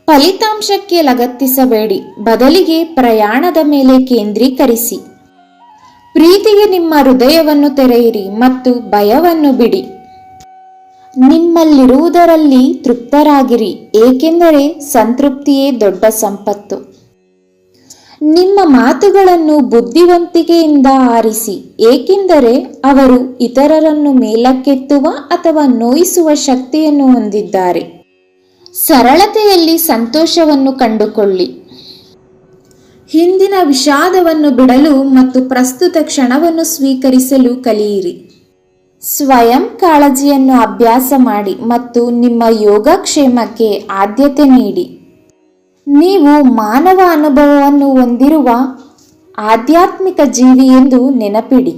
ಫಲಿತಾಂಶಕ್ಕೆ ಲಗತ್ತಿಸಬೇಡಿ, ಬದಲಿಗೆ ಪ್ರಯಾಣದ ಮೇಲೆ ಕೇಂದ್ರೀಕರಿಸಿ. ಪ್ರೀತಿಗೆ ನಿಮ್ಮ ಹೃದಯವನ್ನು ತೆರೆಯಿರಿ ಮತ್ತು ಭಯವನ್ನು ಬಿಡಿ. ನಿಮ್ಮಲ್ಲಿರುವುದರಲ್ಲಿ ತೃಪ್ತರಾಗಿರಿ, ಏಕೆಂದರೆ ಸಂತೃಪ್ತಿಯೇ ದೊಡ್ಡ ಸಂಪತ್ತು. ನಿಮ್ಮ ಮಾತುಗಳನ್ನು ಬುದ್ಧಿವಂತಿಕೆಯಿಂದ ಆರಿಸಿ, ಏಕೆಂದರೆ ಅವರು ಇತರರನ್ನು ಮೇಲಕ್ಕೆತ್ತುವ ಅಥವಾ ನೋಯಿಸುವ ಶಕ್ತಿಯನ್ನು ಹೊಂದಿದ್ದಾರೆ. ಸರಳತೆಯಲ್ಲಿ ಸಂತೋಷವನ್ನು ಕಂಡುಕೊಳ್ಳಿ. ಹಿಂದಿನ ವಿಷಾದವನ್ನು ಬಿಡಲು ಮತ್ತು ಪ್ರಸ್ತುತ ಕ್ಷಣವನ್ನು ಸ್ವೀಕರಿಸಲು ಕಲಿಯಿರಿ. ಸ್ವಯಂ ಕಾಳಜಿಯನ್ನು ಅಭ್ಯಾಸ ಮಾಡಿ ಮತ್ತು ನಿಮ್ಮ ಯೋಗಕ್ಷೇಮಕ್ಕೆ ಆದ್ಯತೆ ನೀಡಿ. ನೀವು ಮಾನವ ಅನುಭವವನ್ನು ಹೊಂದಿರುವ ಆಧ್ಯಾತ್ಮಿಕ ಜೀವಿ ಎಂದು ನೆನಪಿಡಿ.